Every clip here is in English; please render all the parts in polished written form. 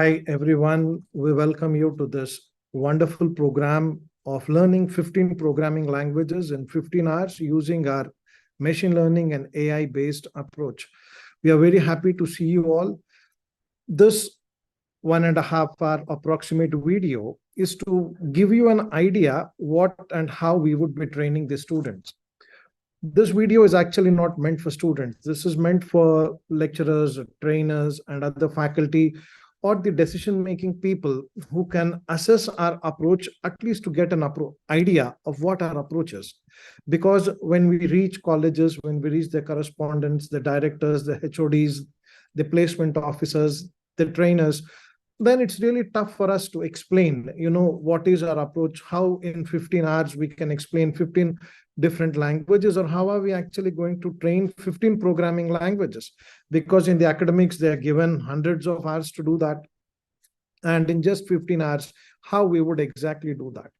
Hi, everyone. We welcome you to this wonderful program of learning 15 programming languages in 15 hours using our machine learning and AI-based approach. We are very happy to see you all. This 1.5 hour approximate video is to give you an idea what and how we would be training the students. This video is actually not meant for students. This is meant for lecturers, trainers, and other faculty or the decision-making people who can assess our approach, at least to get an idea of what our approach is. Because when we reach colleges, when we reach the correspondents, the directors, the HODs, the placement officers, the trainers, then it's really tough for us to explain, what is our approach, how in 15 hours we can explain 15 different languages, or how are we actually going to train 15 programming languages? Because in the academics, they're given hundreds of hours to do that. And in just 15 hours, how we would exactly do that?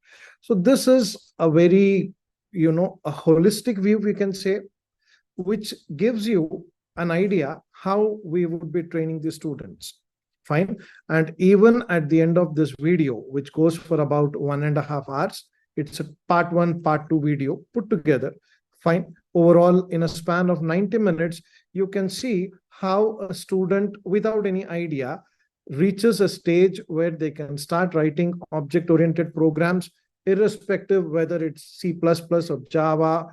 So this is a very, a holistic view, we can say, which gives you an idea how we would be training the students. Fine. And even at the end of this video, which goes for about 1.5 hours, it's a part 1, part 2 video put together. Fine. Overall, in a span of 90 minutes, you can see how a student without any idea reaches a stage where they can start writing object-oriented programs, irrespective whether it's C++ or Java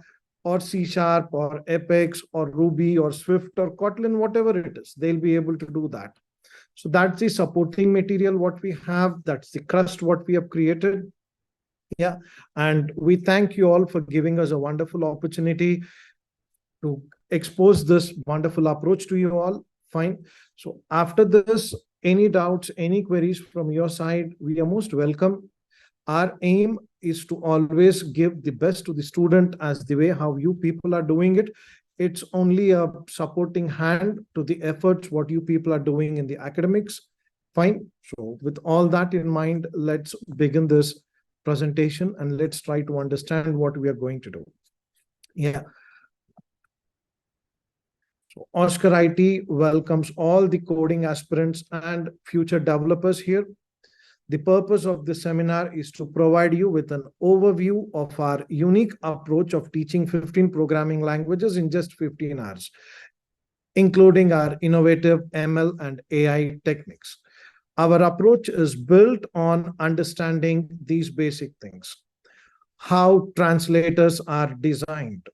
or C# or Apex or Ruby or Swift or Kotlin, whatever it is, they'll be able to do that. So that's the supporting material what we have. That's the crust what we have created. Yeah. And we thank you all for giving us a wonderful opportunity to expose this wonderful approach to you all. Fine. So after this, any doubts, any queries from your side, we are most welcome. Our aim is to always give the best to the student as the way how you people are doing it. It's only a supporting hand to the efforts what you people are doing in the academics. Fine. So with all that in mind, let's begin this presentation and let's try to understand what we are going to do. Yeah. So Oscar IT welcomes all the coding aspirants and future developers here. The purpose of this seminar is to provide you with an overview of our unique approach of teaching 15 programming languages in just 15 hours, including our innovative ML and AI techniques. Our approach is built on understanding these basic things: how translators are designed,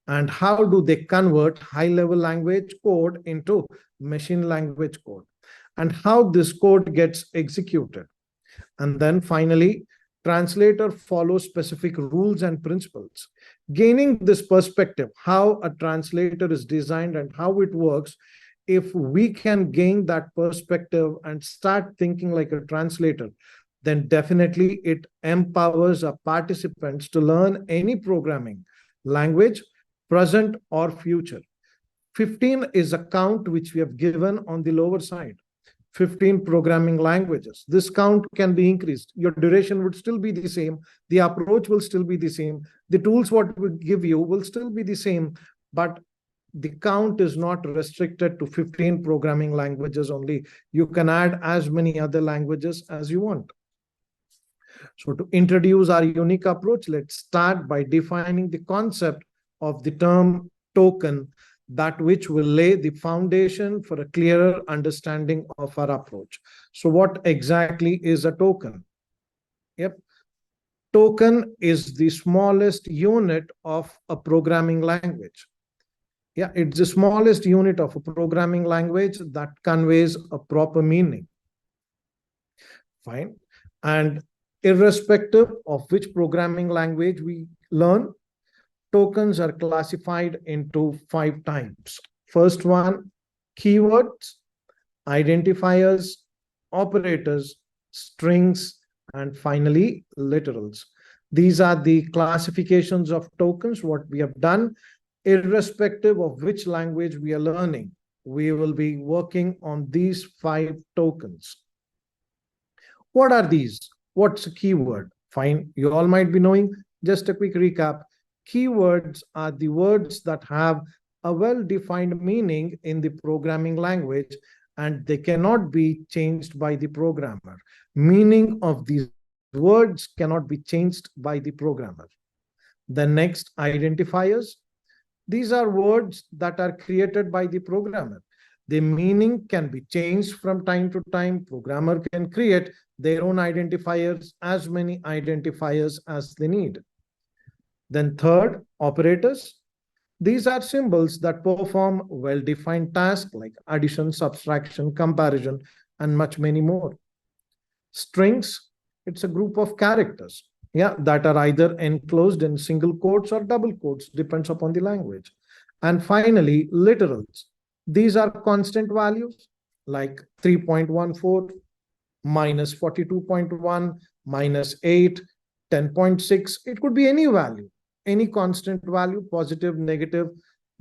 and how do they convert high-level language code into machine language code, and how this code gets executed. And then finally, translator follows specific rules and principles. Gaining this perspective, how a translator is designed and how it works, if we can gain that perspective and start thinking like a translator, then definitely it empowers our participants to learn any programming language, present or future. 15 is a count which we have given on the lower side. 15 programming languages. This count can be increased. Your duration would still be the same. The approach will still be the same. The tools what we give you will still be the same, but the count is not restricted to 15 programming languages only. You can add as many other languages as you want. So to introduce our unique approach, let's start by defining the concept of the term token, that which will lay the foundation for a clearer understanding of our approach. So what exactly is a token? Yep. Token is the smallest unit of a programming language. Yeah, it's the smallest unit of a programming language that conveys a proper meaning. Fine. And irrespective of which programming language we learn, tokens are classified into 5 types. First one, keywords, identifiers, operators, strings, and finally, literals. These are the classifications of tokens, what we have done. Irrespective of which language we are learning, we will be working on these 5 tokens. What are these? What's a keyword? Fine, you all might be knowing. Just a quick recap. Keywords are the words that have a well-defined meaning in the programming language and they cannot be changed by the programmer. Meaning of these words cannot be changed by the programmer. The next, identifiers. These are words that are created by the programmer. The meaning can be changed from time to time. Programmer can create their own identifiers, as many identifiers as they need. Then third, operators. These are symbols that perform well-defined tasks like addition, subtraction, comparison, and much many more. Strings, it's a group of characters, yeah, that are either enclosed in single quotes or double quotes, depends upon the language. And finally, literals. These are constant values like 3.14 minus 42.1 minus 8, 10.6. It could be any value, any constant value, positive, negative,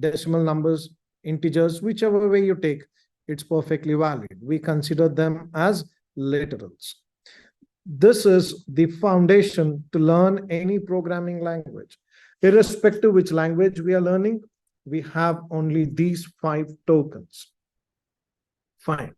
decimal numbers, integers, whichever way you take, it's perfectly valid. We consider them as literals. This is the foundation to learn any programming language. Irrespective which language we are learning, we have only these 5 tokens. Fine.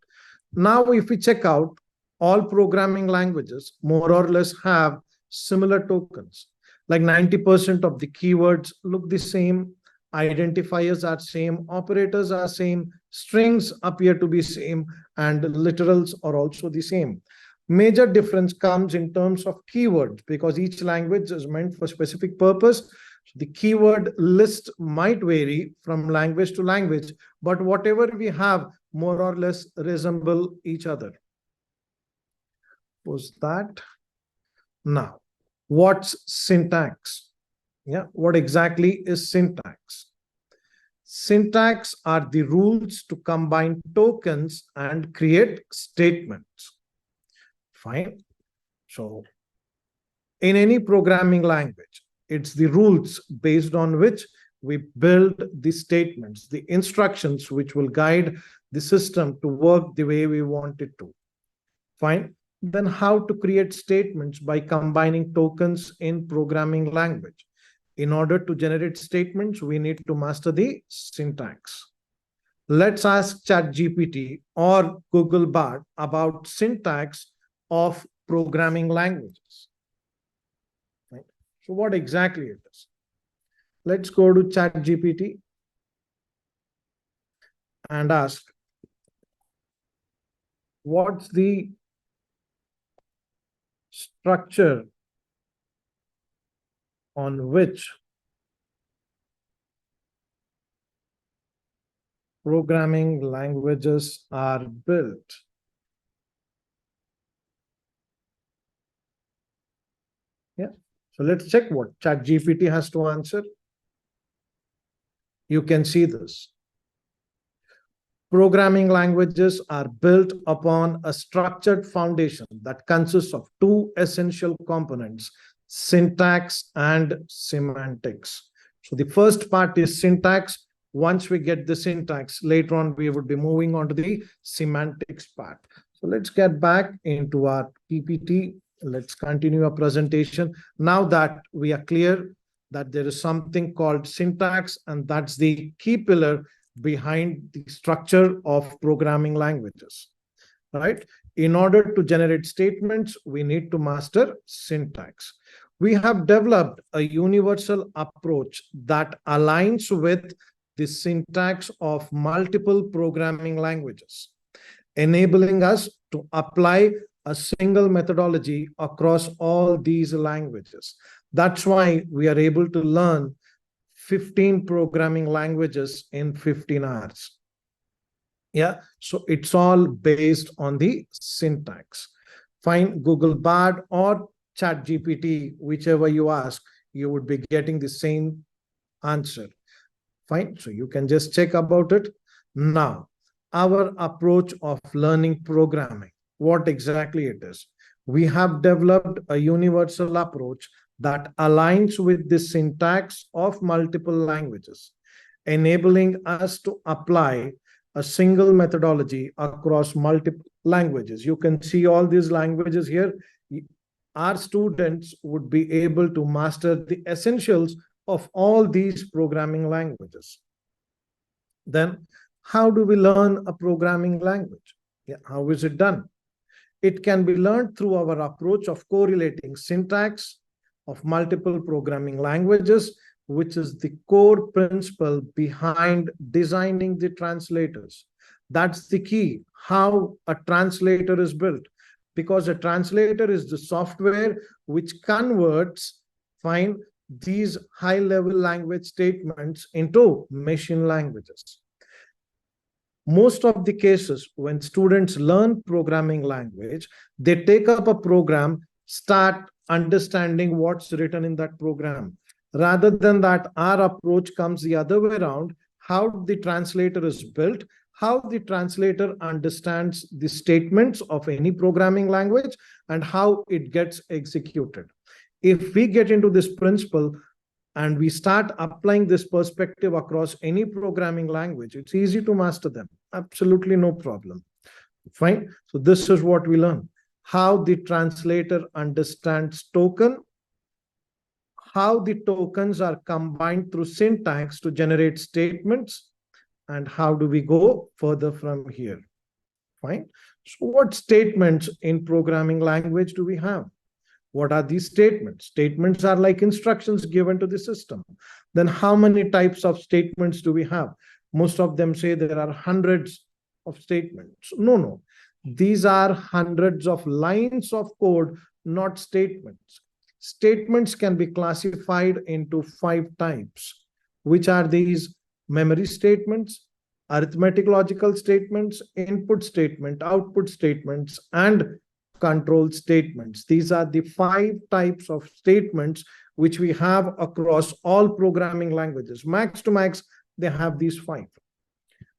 Now, if we check out, all programming languages more or less have similar tokens. Like 90% of the keywords look the same, identifiers are same, operators are same, strings appear to be same, and literals are also the same. Major difference comes in terms of keywords, because each language is meant for specific purpose. The keyword list might vary from language to language, but whatever we have more or less resemble each other. Was that? Now, what's syntax? Yeah, what exactly is syntax? Syntax are the rules to combine tokens and create statements. Fine. So, in any programming language, it's the rules based on which we build the statements, the instructions which will guide the system to work the way we want it to. Fine. Then how to create statements by combining tokens in programming language. In order to generate statements, we need to master the syntax. Let's ask ChatGPT or Google Bard about syntax of programming languages. Right? So what exactly it is? Let's go to ChatGPT and ask, what's the structure on which programming languages are built? Yeah. So let's check what ChatGPT has to answer. You can see this. Programming languages are built upon a structured foundation that consists of 2 essential components, syntax and semantics. So the first part is syntax. Once we get the syntax, later on we would be moving on to the semantics part. So let's get back into our PPT. Let's continue our presentation. Now that we are clear that there is something called syntax, and that's the key pillar behind the structure of programming languages, right? In order to generate statements, we need to master syntax. We have developed a universal approach that aligns with the syntax of multiple programming languages, enabling us to apply a single methodology across all these languages. That's why we are able to learn 15 programming languages in 15 hours. Yeah, so it's all based on the syntax. Find Google Bard or ChatGPT, whichever you ask, you would be getting the same answer. Fine, so you can just check about it. Now, our approach of learning programming, what exactly it is. We have developed a universal approach that aligns with the syntax of multiple languages, enabling us to apply a single methodology across multiple languages. You can see all these languages here. Our students would be able to master the essentials of all these programming languages. Then How do we learn a programming language? Yeah, how is it done? It can be learned through our approach of correlating syntax of multiple programming languages, which is the core principle behind designing the translators. That's the key, how a translator is built, because a translator is the software which converts, fine, these high-level language statements into machine languages. Most of the cases when students learn programming language, they take up a program, start understanding what's written in that program. Rather than that, our approach comes the other way around, how the translator is built, how the translator understands the statements of any programming language, and how it gets executed. If we get into this principle, and we start applying this perspective across any programming language, it's easy to master them. Absolutely no problem. Fine. So this is what we learn. How the translator understands token, how the tokens are combined through syntax to generate statements, and how do we go further from here. Fine. So what statements in programming language do we have? What are these statements? Statements are like instructions given to the system. Then how many types of statements do we have? Most of them say there are hundreds of statements. No. These are hundreds of lines of code, not statements. Statements can be classified into 5 types, which are these: memory statements, arithmetic logical statements, input statement, output statements, and control statements. These are the 5 types of statements which we have across all programming languages. Max to max, they have these 5.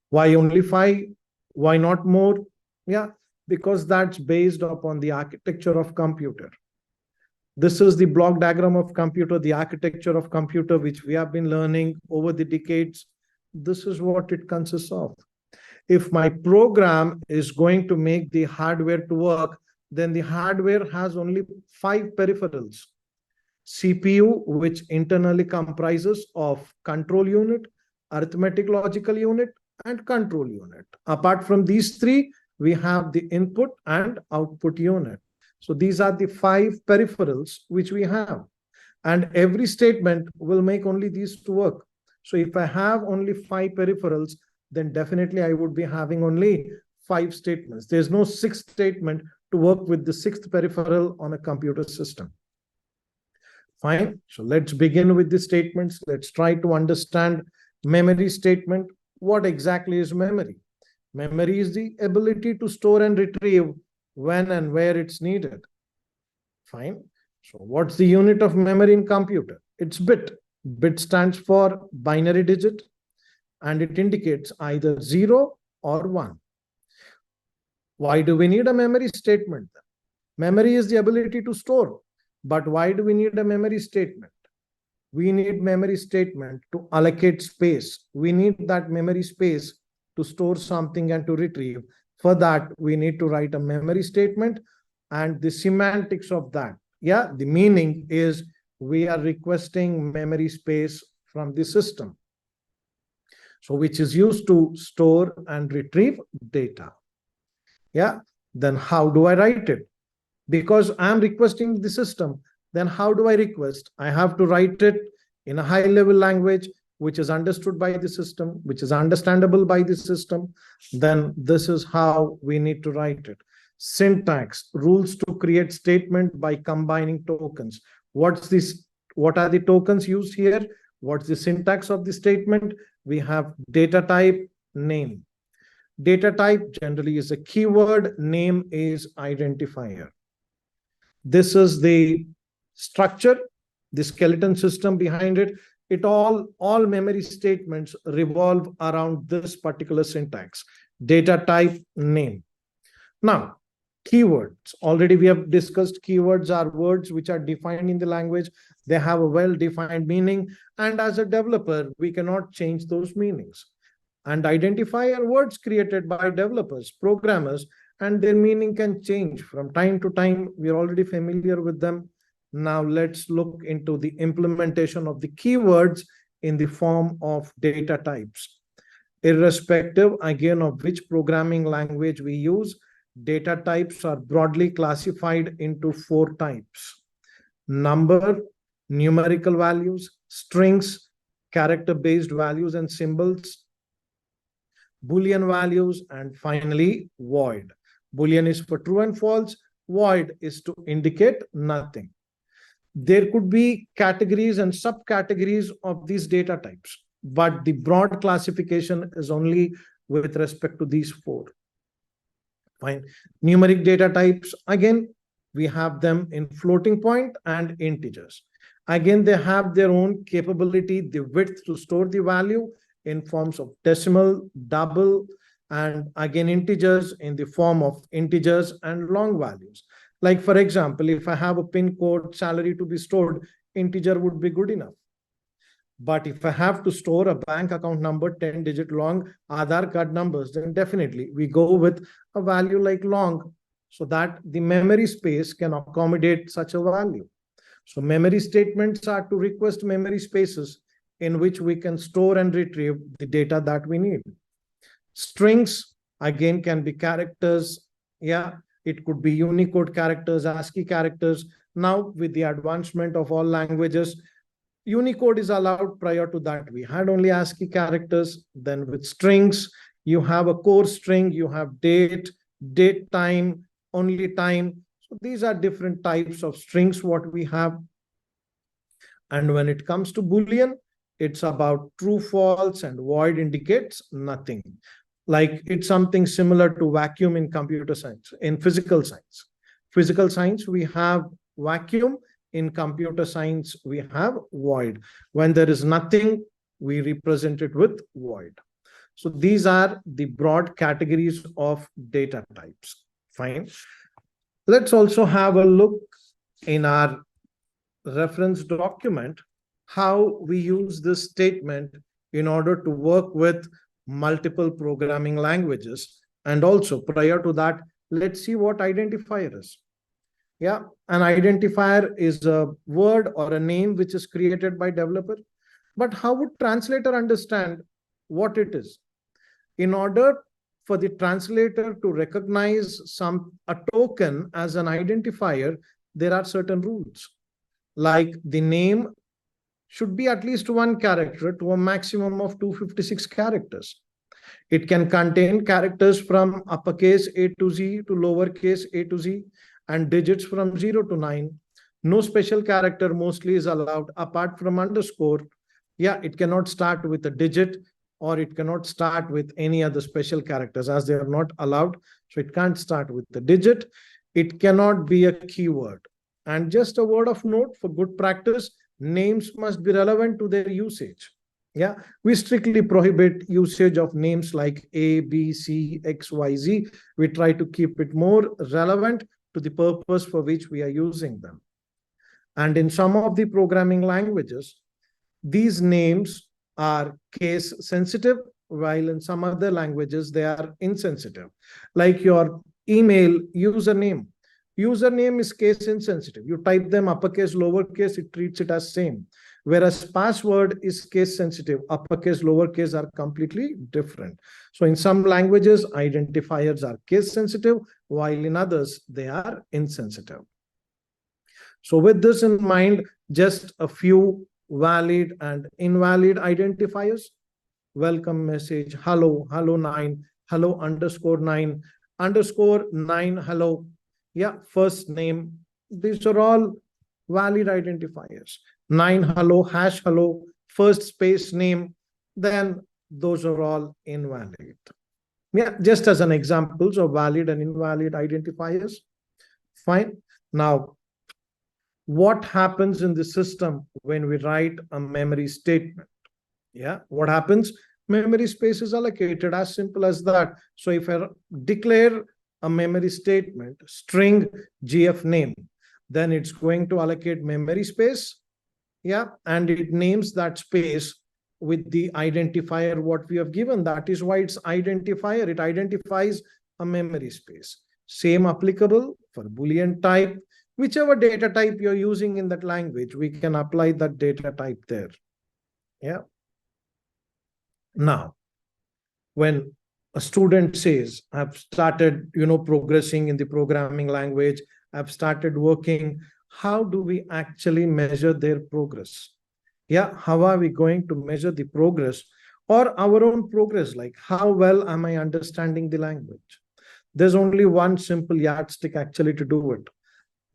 Why only 5? Why not more? Yeah, because that's based upon the architecture of computer. This is the block diagram of computer, the architecture of computer, which we have been learning over the decades. This is what it consists of. If my program is going to make the hardware to work, then the hardware has only 5 peripherals. CPU, which internally comprises of control unit, arithmetic logical unit, and control unit. Apart from these 3, we have the input and output unit. So these are the 5 peripherals which we have. And every statement will make only these to work. So if I have only 5 peripherals, then definitely I would be having only 5 statements. There's no 6th statement to work with the 6th peripheral on a computer system. Fine. So let's begin with the statements. Let's try to understand memory statement. What exactly is memory? Memory is the ability to store and retrieve when and where it's needed. Fine. So what's the unit of memory in computer? It's bit. Bit stands for binary digit, and it indicates either 0 or 1. Why do we need a memory statement? Memory is the ability to store. But why do we need a memory statement? We need memory statement to allocate space. We need that memory space to store something and to retrieve. For that, we need to write a memory statement, and the semantics of that. Yeah, the meaning is we are requesting memory space from the system. So which is used to store and retrieve data. Yeah, then how do I write it? Because I'm requesting the system, then how do I request? I have to write it in a high-level language, which is understood by the system, which is understandable by the system. Then this is how we need to write it. Syntax, rules to create statement by combining tokens. What's this? What are the tokens used here? What's the syntax of the statement? We have data type, name. Data type generally is a keyword, name is identifier. This is the structure, the skeleton system behind it. All memory statements revolve around this particular syntax, data type, name. Now, keywords. Already we have discussed keywords are words which are defined in the language. They have a well-defined meaning. And as a developer, we cannot change those meanings. And identifier are words created by developers, programmers, and their meaning can change from time to time. We're already familiar with them. Now let's look into the implementation of the keywords in the form of data types. Irrespective, again, of which programming language we use, data types are broadly classified into 4 types: number, numerical values, strings, character-based values and symbols, Boolean values, and finally, void. Boolean is for true and false, void is to indicate nothing. There could be categories and subcategories of these data types, but the broad classification is only with respect to these 4. Fine. Numeric data types, again, we have them in floating point and integers. Again, they have their own capability, the width to store the value in forms of decimal, double, and again, integers in the form of integers and long values. Like, for example, if I have a PIN code salary to be stored, integer would be good enough. But if I have to store a bank account number, 10-digit long Aadhaar card numbers, then definitely we go with a value like long, so that the memory space can accommodate such a value. So memory statements are to request memory spaces in which we can store and retrieve the data that we need. Strings, again, can be characters. Yeah, it could be Unicode characters, ASCII characters. Now, with the advancement of all languages, Unicode is allowed. Prior to that, we had only ASCII characters. Then with strings, you have a core string, you have date, date time, only time. So these are different types of strings what we have. And when it comes to Boolean, it's about true, false, and void indicates nothing. Like, it's something similar to vacuum in computer science, in physical science. Physical science, we have vacuum. In computer science, we have void. When there is nothing, we represent it with void. So these are the broad categories of data types. Fine. Let's also have a look in our reference document how we use this statement in order to work with multiple programming languages. And also, prior to that, let's see what identifier is. Yeah, an identifier is a word or a name which is created by developer. But how would translator understand what it is? In order for the translator to recognize a token as an identifier, there are certain rules. Like, the name should be at least 1 character to a maximum of 256 characters. It can contain characters from uppercase A to Z to lowercase a to Z, and digits from 0 to 9. No special character mostly is allowed apart from underscore. Yeah, it cannot start with a digit, or it cannot start with any other special characters, as they are not allowed. So it can't start with the digit. It cannot be a keyword. And just a word of note for good practice, names must be relevant to their usage. Yeah, we strictly prohibit usage of names like A, B, C, X, Y, Z. We try to keep it more relevant to the purpose for which we are using them. And in some of the programming languages, these names are case sensitive, while in some other languages, they are insensitive. Like your email username. Username is case insensitive. You type them uppercase, lowercase, it treats it as same. Whereas password is case sensitive. Uppercase, lowercase are completely different. So in some languages, identifiers are case sensitive, while in others, they are insensitive. So with this in mind, just a few valid and invalid identifiers. Welcome message, hello, hello 9, hello _9, _9, hello. Yeah, first name. These are all valid identifiers. 9, hello, hash, hello, first space name, then those are all invalid. Yeah, just as an examples of valid and invalid identifiers. Fine. Now, what happens in the system when we write a memory statement? Yeah, what happens? Memory space is allocated, as simple as that. So if I declare a memory statement, string GF name, then it's going to allocate memory space. Yeah, and it names that space with the identifier what we have given. That is why it's identifier. It identifies a memory space. Same applicable for Boolean type. Whichever data type you're using in that language, we can apply that data type there. Yeah. Now, When a student says, I've started, progressing in the programming language, I've started working, how do we actually measure their progress? Yeah, how are we going to measure the progress or our own progress? Like, how well am I understanding the language? There's only one simple yardstick actually to do it.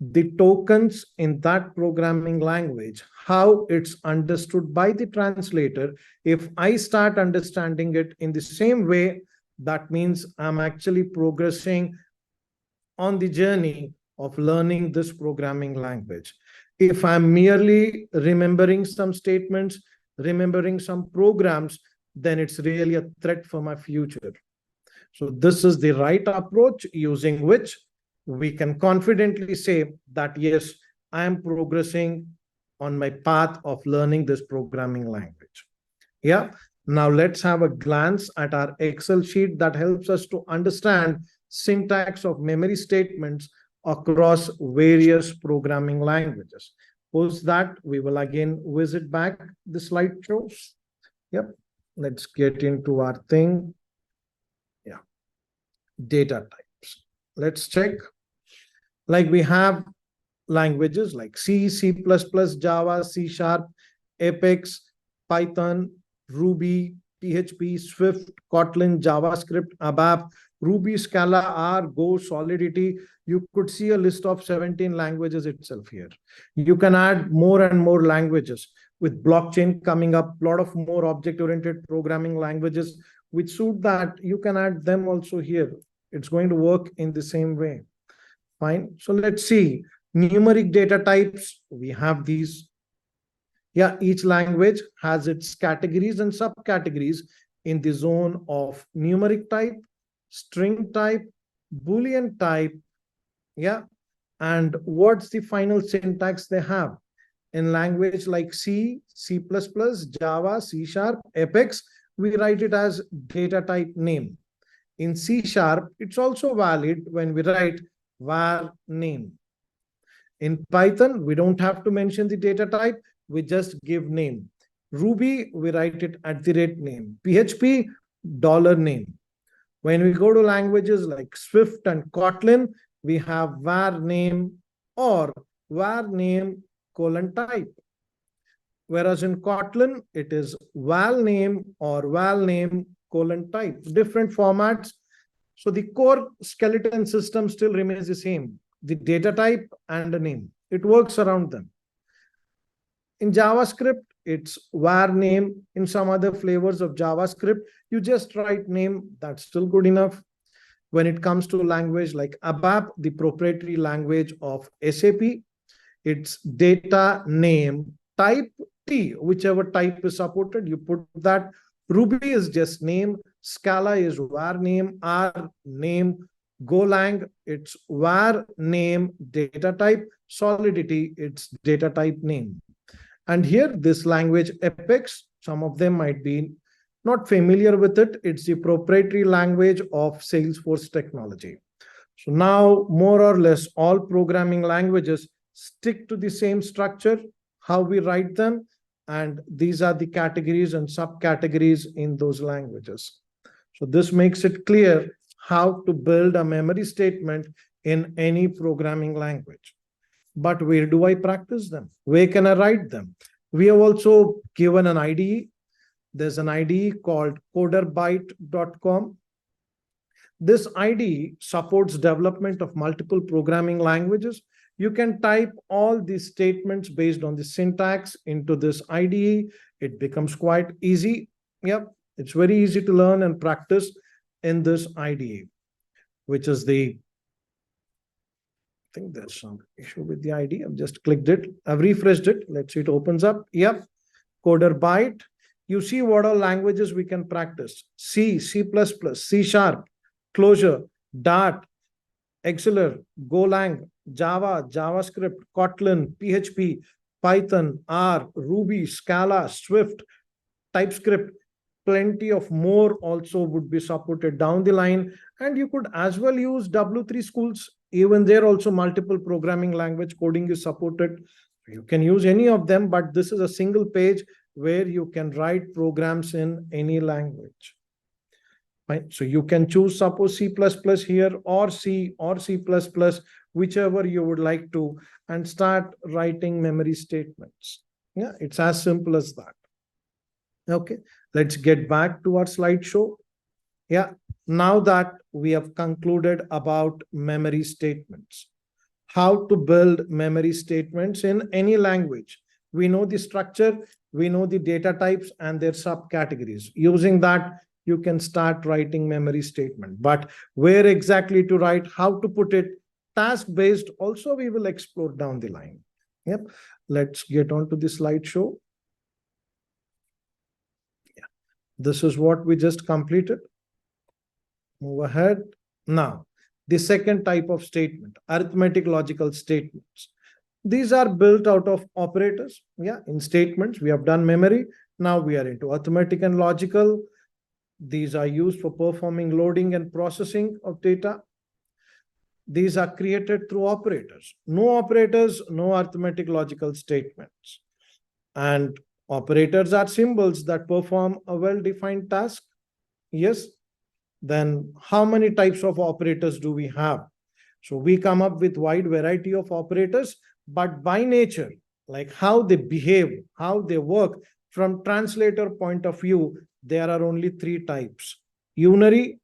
The tokens in that programming language, how it's understood by the translator. If I start understanding it in the same way, that means I'm actually progressing on the journey of learning this programming language. If I'm merely remembering some statements, remembering some programs, then it's really a threat for my future. So this is the right approach using which we can confidently say that, yes, I am progressing on my path of learning this programming language. Yeah. Now let's have a glance at our Excel sheet that helps us to understand syntax of memory statements across various programming languages. Post that, we will again visit back the slideshows. Yep. Let's get into our thing. Yeah. Data types. Let's check. Like we have languages like C, C++, Java, C Sharp, Apex, Python, Ruby, PHP, Swift, Kotlin, JavaScript, ABAP, Ruby, Scala, R, Go, Solidity. You could see a list of 17 languages itself here. You can add more and more languages. With blockchain coming up, a lot of more object-oriented programming languages which suit that. You can add them also here. It's going to work in the same way. Fine. So let's see. Numeric data types, we have these. Yeah, each language has its categories and subcategories in the zone of numeric type, string type, Boolean type. Yeah. And what's the final syntax they have? In language like C, C++, Java, C Sharp, Apex, we write it as data type name. In C Sharp, it's also valid when we write var name. In Python, we don't have to mention the data type, we just give name. Ruby, we write it @ name. PHP, $name. When we go to languages like Swift and Kotlin, we have var name or var name : type. Whereas in Kotlin, it is val name or val name : type. Different formats. So the core skeleton system still remains the same. The data type and a name. It works around them. In JavaScript, it's var name. In some other flavors of JavaScript, you just write name. That's still good enough. When it comes to language like ABAP, the proprietary language of SAP, it's data name type T, whichever type is supported, you put that. Ruby is just name. Scala is var name, R name. Golang, it's var name data type. Solidity, it's data type name. And here, this language Apex, some of them might be not familiar with it. It's the proprietary language of Salesforce technology. So now, more or less, all programming languages stick to the same structure, how we write them, and these are the categories and subcategories in those languages. So this makes it clear how to build a memory statement in any programming language. But where do I practice them? Where can I write them? We have also given an IDE. There's an IDE called coderbyte.com. This IDE supports development of multiple programming languages. You can type all these statements based on the syntax into this IDE. It becomes quite easy. Yep, it's very easy to learn and practice in this IDE, which is the, I think there's some issue with the IDE. I've just clicked it. I've refreshed it. Let's see, it opens up. Yep, Coderbyte. You see what all languages we can practice. C, C++, C Sharp, Clojure, Dart, Exceler, Golang, Java, JavaScript, Kotlin, PHP, Python, R, Ruby, Scala, Swift, TypeScript. Plenty of more also would be supported down the line. And you could as well use W3 schools. Even there also multiple programming language coding is supported. You can use any of them, but this is a single page where you can write programs in any language. Fine. So you can choose suppose C++ here or C or C++, whichever you would like to, and start writing memory statements. Yeah, it's as simple as that. Okay, let's get back to our slideshow. Yeah, now that we have concluded about memory statements, how to build memory statements in any language. We know the structure, we know the data types and their subcategories. Using that, you can start writing memory statement. But where exactly to write, how to put it, task-based, also we will explore down the line. Yep, let's get on to the slideshow. Yeah, this is what we just completed. Move ahead. Now, the second type of statement, arithmetic logical statements. These are built out of operators. Yeah, in statements, we have done memory. Now we are into arithmetic and logical. These are used for performing loading and processing of data. These are created through operators. No operators, no arithmetic logical statements. And operators are symbols that perform a well-defined task. Yes. Then how many types of operators do we have? So we come up with wide variety of operators, but by nature, like how they behave, how they work, from translator point of view, there are only three types. Unary,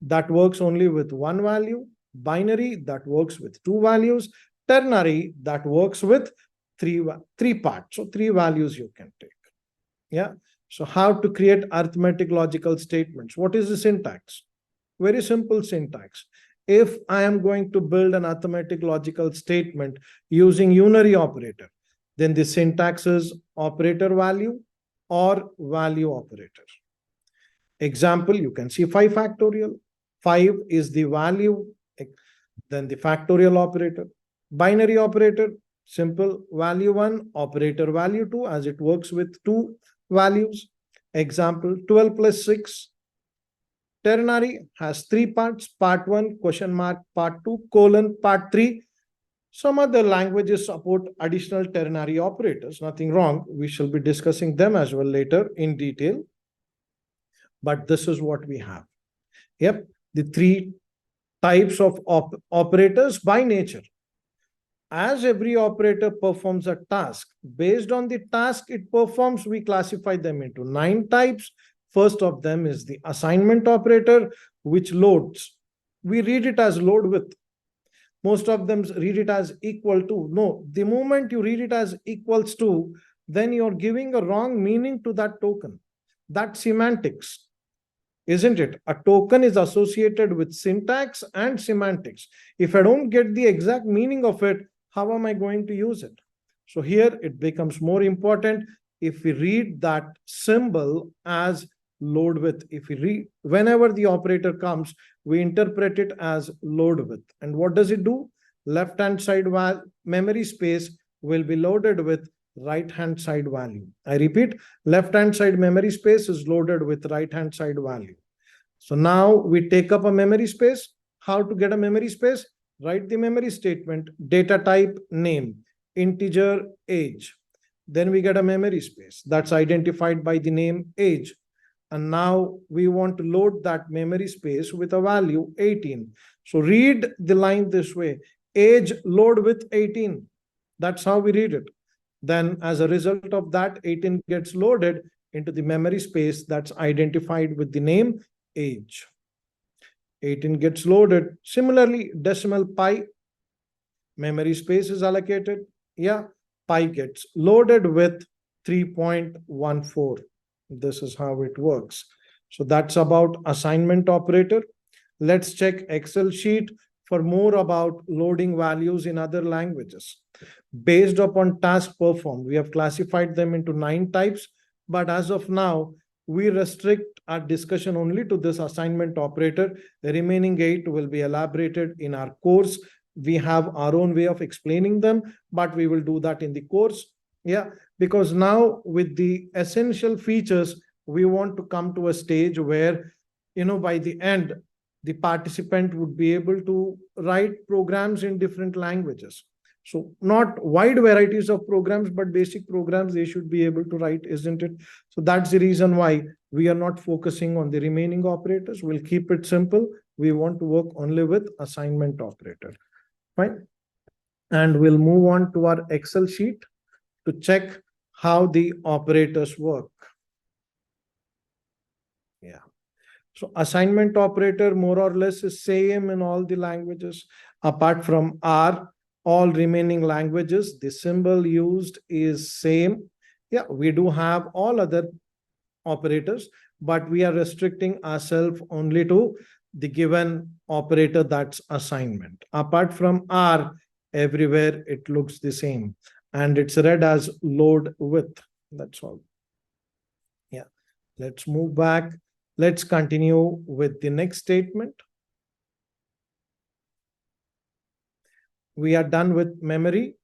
that works only with one value. Binary, that works with two values. Ternary, that works with three parts. So three values you can take. Yeah. So how to create arithmetic logical statements? What is the syntax? Very simple syntax. If I am going to build an arithmetic logical statement using unary operator, then the syntax is operator value or value operator. Example, you can see 5 factorial. 5 is the value, then the factorial operator. Binary operator, simple, value 1, operator value 2, as it works with two values. Example, 12 plus 6. Ternary has three parts, part 1, question mark, part 2, colon, part 3. Some other languages support additional ternary operators, nothing wrong. We shall be discussing them as well later in detail. But this is what we have. Yep, the three types of operators by nature. As every operator performs a task, based on the task it performs, we classify them into 9 types. First of them is the assignment operator, which loads. We read it as load with. Most of them read it as equal to. No, the moment you read it as equals to, then you're giving a wrong meaning to that token. That's semantics, isn't it? A token is associated with syntax and semantics. If I don't get the exact meaning of it, how am I going to use it? So here it becomes more important if we read that symbol as load with. If we read, whenever the operator comes, we interpret it as load with. And what does it do? Left-hand side memory space will be loaded with right-hand side value. I repeat, left-hand side memory space is loaded with right-hand side value. So now we take up a memory space. How to get a memory space? Write the memory statement, data type, name, integer, age. Then we get a memory space that's identified by the name age. And now we want to load that memory space with a value 18. So read the line this way, age load with 18. That's how we read it. Then as a result of that, 18 gets loaded into the memory space that's identified with the name age. 18 gets loaded. Similarly, decimal pi, memory space is allocated. Yeah, pi gets loaded with 3.14. This is how it works. So that's about assignment operator. Let's check Excel sheet for more about loading values in other languages. Based upon task performed, we have classified them into 9 types, but as of now, we restrict our discussion only to this assignment operator. The remaining 8 will be elaborated in our course. We have our own way of explaining them, but we will do that in the course. Yeah, because now with the essential features, we want to come to a stage where, by the end, the participant would be able to write programs in different languages. So not wide varieties of programs, but basic programs they should be able to write, isn't it? So that's the reason why we are not focusing on the remaining operators. We'll keep it simple. We want to work only with assignment operator. Fine. And we'll move on to our Excel sheet to check how the operators work. Yeah. So assignment operator more or less is same in all the languages. Apart from R, all remaining languages, the symbol used is same. Yeah, we do have all other operators, but we are restricting ourselves only to the given operator, that's assignment. Apart from R, everywhere it looks the same. And it's read as load with. That's all. Yeah. Let's move back. Let's continue with the next statement. We are done with memory.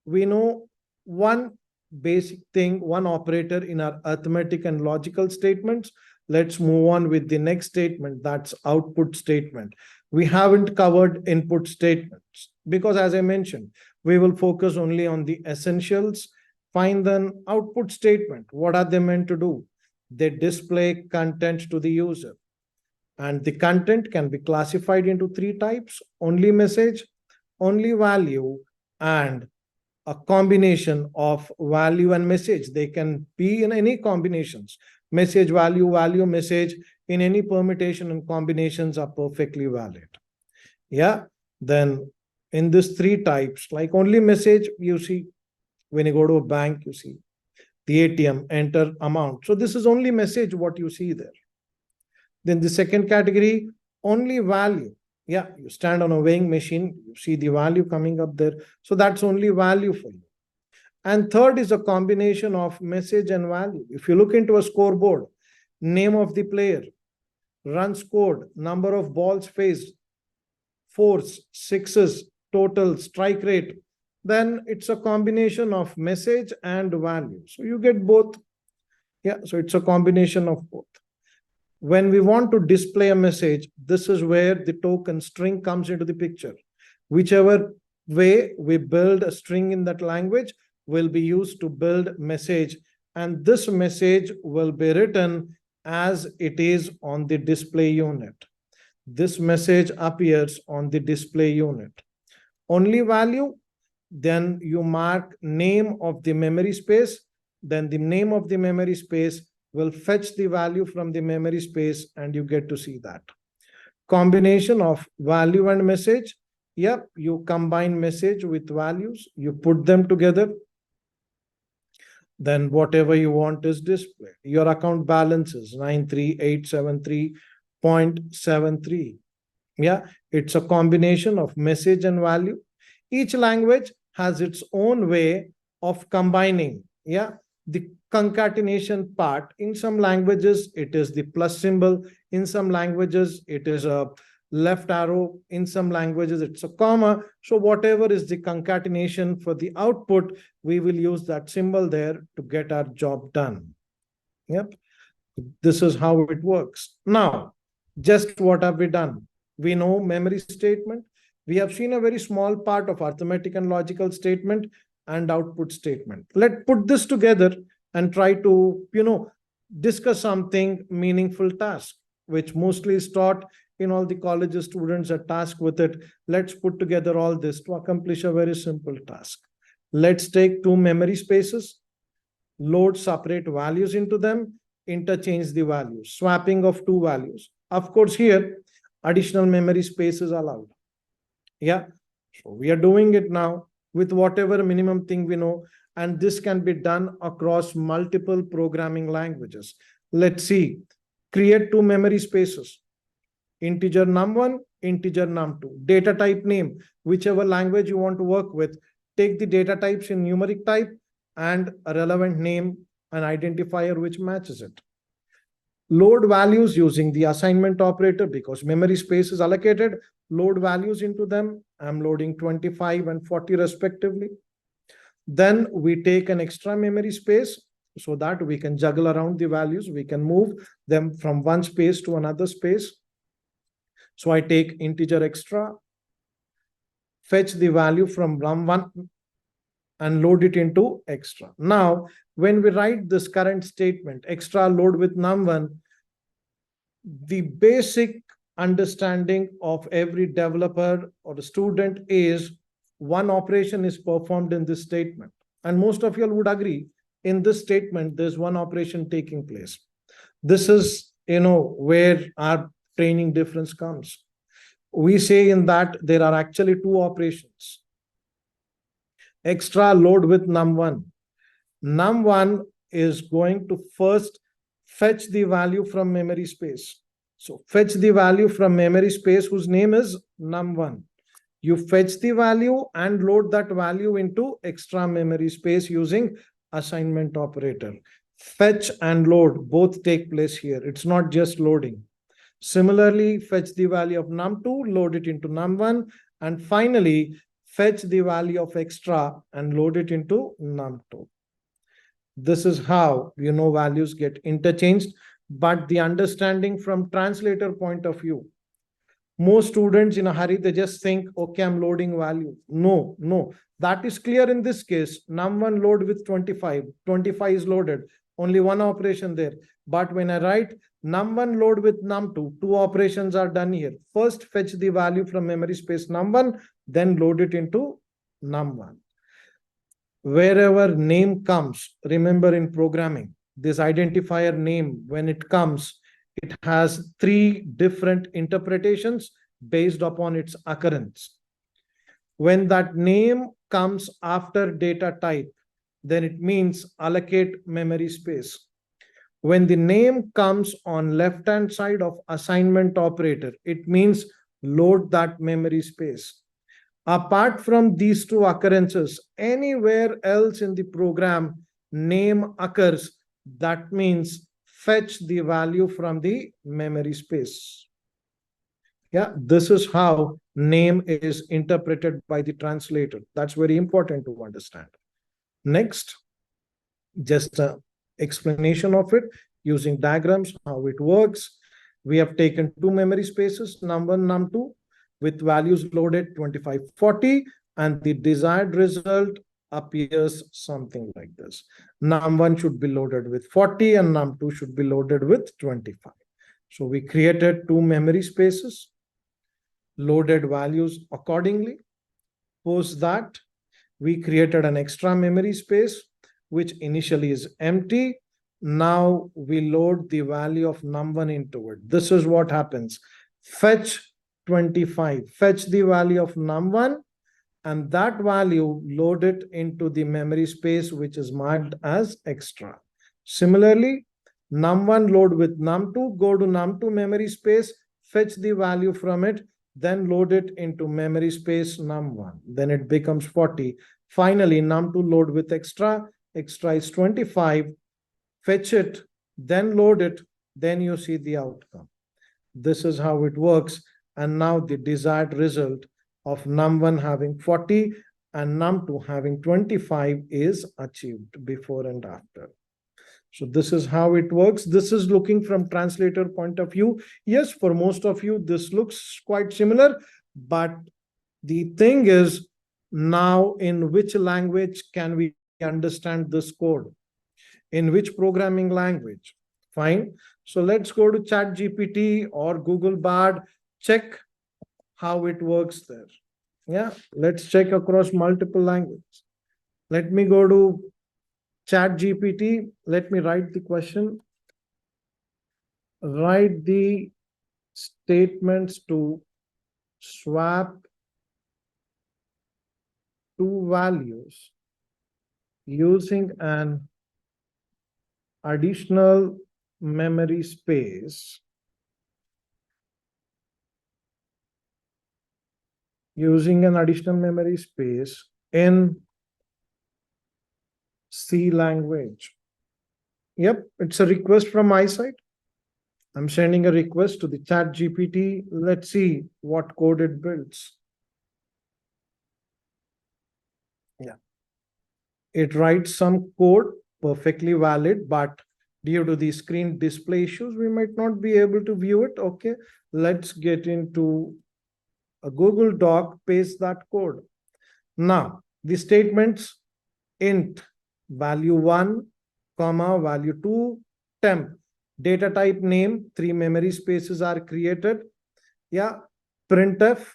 We know one basic thing, one operator in our arithmetic and logical statements. Let's move on with the next statement, that's output statement. We haven't covered input statements because, as I mentioned, we will focus only on the essentials. Find an output statement. What are they meant to do? They display content to the user. And the content can be classified into three types: only message, only value, and a combination of value and message. They can be in any combinations. Message, value, value, message, in any permutation and combinations are perfectly valid. Yeah. Then in this three types, like only message, you see, when you go to a bank, you see the ATM, enter amount. So this is only message, what you see there. Then the second category, only value. Yeah, you stand on a weighing machine, you see the value coming up there. So that's only value for you. And third is a combination of message and value. If you look into a scoreboard, name of the player, run scored, number of balls faced, fours, sixes, total, strike rate, then it's a combination of message and value. So you get both. Yeah, so it's a combination of both. When we want to display a message, this is where the token string comes into the picture. Whichever way we build a string in that language will be used to build message, and this message will be written as it is on the display unit. This message appears on the display unit. Only value, then you mark name of the memory space, then the name of the memory space will fetch the value from the memory space, and you get to see that. Combination of value and message. Yep, you combine message with values, you put them together, then whatever you want is displayed. Your account balance is 93873.73. Yeah, it's a combination of message and value. Each language has its own way of combining. Yeah, the concatenation part. In some languages, it is the plus symbol. In some languages, it is a left arrow. In some languages, it's a comma. So whatever is the concatenation for the output, we will use that symbol there to get our job done. Yep. This is how it works. Now, just what have we done? We know memory statement. We have seen a very small part of arithmetic and logical statement and output statement. Let's put this together and try to, discuss something meaningful task, which mostly is taught in all the colleges. Students are tasked with it. Let's put together all this to accomplish a very simple task. Let's take two memory spaces, load separate values into them, interchange the values, swapping of two values. Of course, here, additional memory space is allowed. Yeah, so we are doing it now with whatever minimum thing we know, and this can be done across multiple programming languages. Let's see, create two memory spaces, integer num1, integer num2, data type name, whichever language you want to work with, take the data types in numeric type and a relevant name, an identifier which matches it. Load values using the assignment operator because memory space is allocated, load values into them. I'm loading 25 and 40 respectively. Then we take an extra memory space so that we can juggle around the values. We can move them from one space to another space. So I take integer extra, fetch the value from num1 and load it into extra. Now, when we write this current statement, extra load with num1, the basic understanding of every developer or the student is one operation is performed in this statement. And most of you would agree, in this statement, there's one operation taking place. This is, where our training difference comes. We say in that there are actually two operations. Extra load with num1. Num1 is going to first fetch the value from memory space. So fetch the value from memory space whose name is num1. You fetch the value and load that value into extra memory space using assignment operator. Fetch and load both take place here. It's not just loading. Similarly, fetch the value of num2, load it into num1, and finally, fetch the value of extra and load it into num2. This is how values get interchanged, but the understanding from translator point of view, most students in a hurry, they just think, okay, I'm loading value. No, that is clear in this case. Num1 load with 25 is loaded, only one operation there. But when I write num1 load with num2, two operations are done here. First fetch the value from memory space num1, then load it into num1. Wherever name comes, remember in programming, this identifier name, when it comes, it has three different interpretations based upon its occurrence. When that name comes after data type, then it means allocate memory space. When the name comes on left-hand side of assignment operator, it means load that memory space. Apart from these two occurrences, anywhere else in the program, name occurs, that means fetch the value from the memory space. Yeah, this is how name is interpreted by the translator. That's very important to understand. Next, just an explanation of it using diagrams, how it works. We have taken two memory spaces, num1, num2, with values loaded 25, 40, and the desired result appears something like this. Num1 should be loaded with 40 and num2 should be loaded with 25. So we created two memory spaces, loaded values accordingly. Post that, we created an extra memory space, which initially is empty. Now we load the value of num1 into it. This is what happens. Fetch 25, fetch the value of num1, and that value load it into the memory space, which is marked as extra. Similarly, num1 load with num2, go to num2 memory space, fetch the value from it, then load it into memory space num1. Then it becomes 40. Finally, num2 load with extra is 25, fetch it, then load it, then you see the outcome. This is how it works. And now the desired result of num1 having 40 and num2 having 25 is achieved before and after. So this is how it works. This is looking from translator point of view. Yes, for most of you, this looks quite similar, but the thing is, now in which language can we understand this code? In which programming language? Fine. So let's go to ChatGPT or Google Bard, check how it works there. Yeah, let's check across multiple languages. Let me go to ChatGPT. Let me write the question. Write the statements to swap two values using an additional memory space in C language. Yep, it's a request from my side. I'm sending a request to the ChatGPT. Let's see what code it builds. Yeah, it writes some code, perfectly valid, but due to the screen display issues, we might not be able to view it. Okay, let's get into A Google Doc pastes that code. Now, the statements int value 1, comma, value 2, temp, data type name, 3 memory spaces are created. Yeah, printf,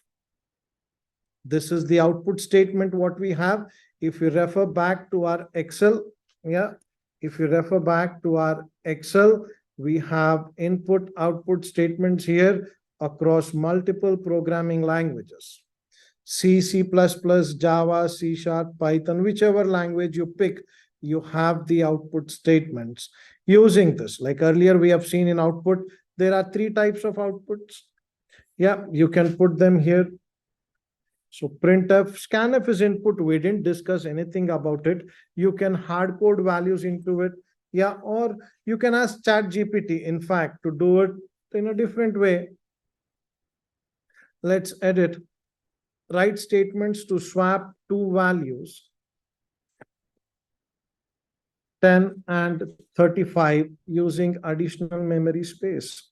this is the output statement what we have. If you refer back to our Excel, yeah, if you refer back to our Excel, we have input output statements here across multiple programming languages. C, C++, Java, C Sharp, Python, whichever language you pick, you have the output statements using this. Like earlier we have seen in output, there are 3 types of outputs. Yeah, you can put them here. So printf, scanf is input. We didn't discuss anything about it. You can hard code values into it. Yeah, or you can ask ChatGPT, in fact, to do it in a different way. Let's edit. Write statements to swap 2 values, 10 and 35, using additional memory space.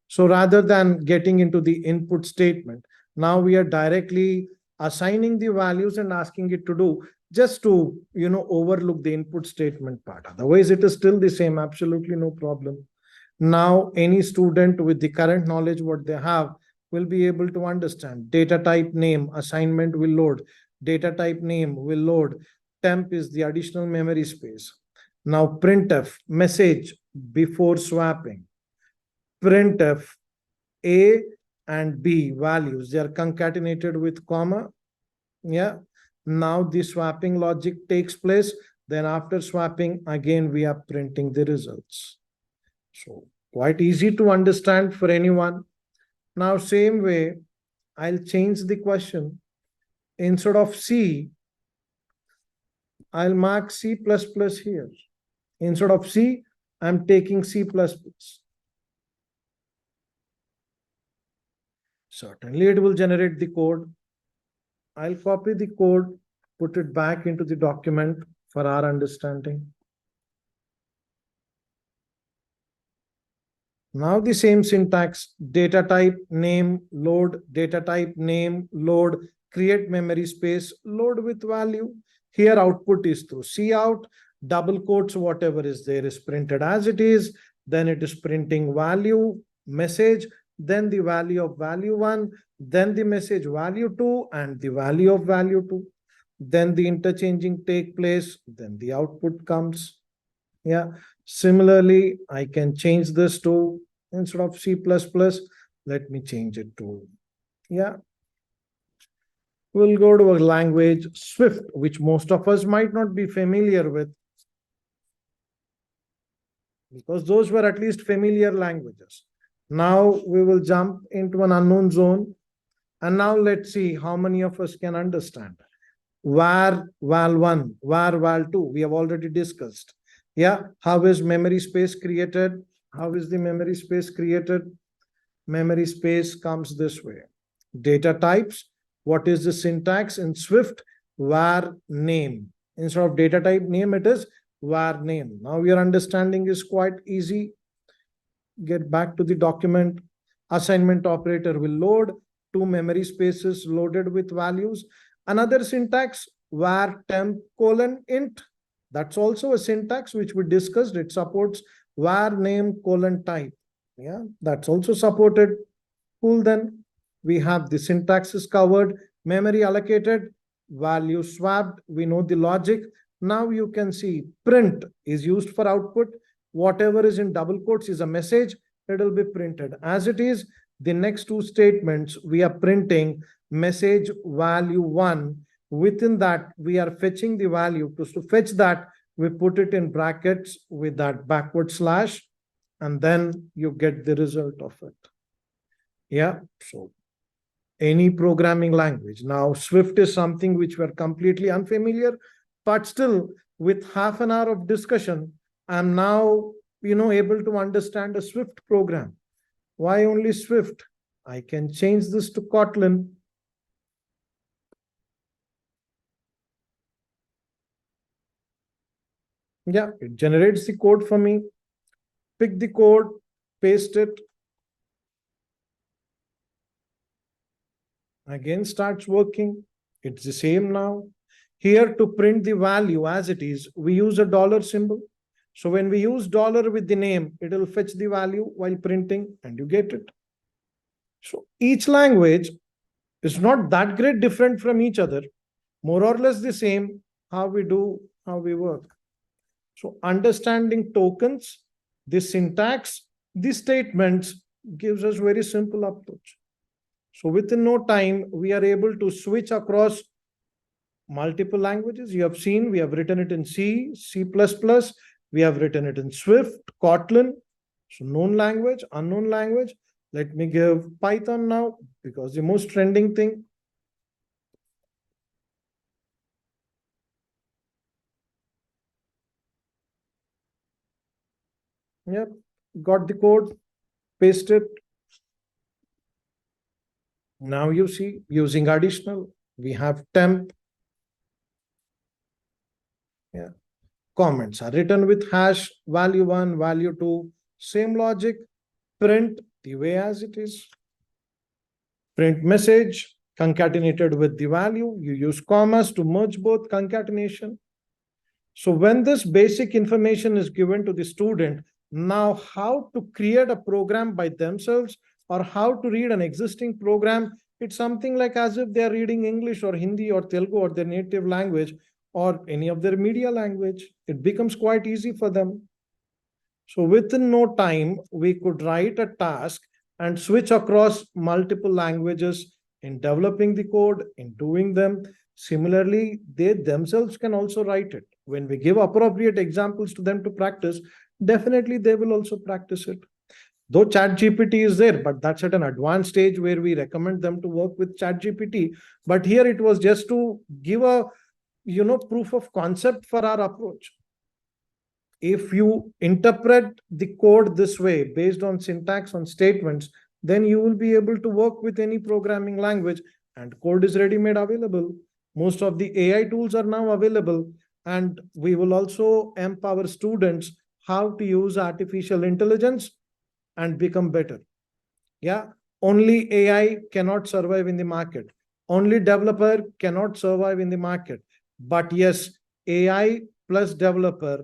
So rather than getting into the input statement, now we are directly assigning the values and asking it to do, just to overlook the input statement part. Otherwise, it is still the same, absolutely no problem. Now, any student with the current knowledge what they have will be able to understand. Data type name, assignment will load. Data type name will load. Temp is the additional memory space. Now printf, message before swapping. Printf, A and B values, they are concatenated with comma. Yeah. Now the swapping logic takes place. Then after swapping, again, we are printing the results. So quite easy to understand for anyone. Now, same way, I'll change the question. Instead of C, I'll mark C++ here. Instead of C, I'm taking C++. Certainly, it will generate the code. I'll copy the code, put it back into the document for our understanding. Now the same syntax, data type, name, load, data type, name, load, create memory space, load with value. Here output is through cout, double quotes, whatever is there is printed as it is. Then it is printing value, message, then the value of value 1, then the message value 2, and the value of value 2. Then the interchanging take place, then the output comes. Yeah. Similarly, I can change this to, instead of C++, let me change it to, yeah. We'll go to a language, Swift, which most of us might not be familiar with, because those were at least familiar languages. Now we will jump into an unknown zone. And now let's see how many of us can understand. Var val1, var val2, we have already discussed. Yeah, how is memory space created? How is the memory space created? Memory space comes this way. Data types, what is the syntax in Swift? Var name. Instead of data type name, it is var name. Now your understanding is quite easy. Get back to the document. Assignment operator will load 2 memory spaces loaded with values. Another syntax, var temp :int. That's also a syntax which we discussed. It supports var name :type. Yeah, that's also supported. Cool. Then we have the syntax is covered, memory allocated, value swapped. We know the logic. Now you can see print is used for output. Whatever is in double quotes is a message. It will be printed as it is. The next 2 statements, we are printing message value 1. Within that, we are fetching the value. To fetch that, we put it in brackets with that backward slash, and then you get the result of it. Yeah, so any programming language. Now, Swift is something which we're completely unfamiliar, but still, with half an hour of discussion, I'm now, able to understand a Swift program. Why only Swift? I can change this to Kotlin. Yeah, it generates the code for me. Pick the code, paste it. Again starts working. It's the same now. Here to print the value as it is, we use a dollar symbol. So when we use dollar with the name, it will fetch the value while printing and you get it. So each language is not that great different from each other, more or less the same, how we do, how we work. So understanding tokens, the syntax, the statements gives us very simple approach. So within no time, we are able to switch across multiple languages. You have seen, we have written it in C, C++, we have written it in Swift, Kotlin, so known language, unknown language. Let me give Python now, because the most trending thing. Yep, got the code, paste it. Now you see, using additional, we have temp. Yeah, comments are written with hash, value 1, value 2, same logic, print the way as it is. Print message concatenated with the value. You use commas to merge both concatenation. So when this basic information is given to the student, now how to create a program by themselves or how to read an existing program, it's something like as if they're reading English or Hindi or Telugu or their native language or any of their media language. It becomes quite easy for them. So within no time, we could write a task and switch across multiple languages in developing the code, in doing them. Similarly, they themselves can also write it. When we give appropriate examples to them to practice, definitely they will also practice it. Though ChatGPT is there, but that's at an advanced stage where we recommend them to work with ChatGPT. But here it was just to give a proof of concept for our approach. If you interpret the code this way based on syntax on statements, then you will be able to work with any programming language and code is ready made available. Most of the AI tools are now available, and we will also empower students how to use artificial intelligence and become better. Yeah, only AI cannot survive in the market. Only developer cannot survive in the market. But yes, AI plus developer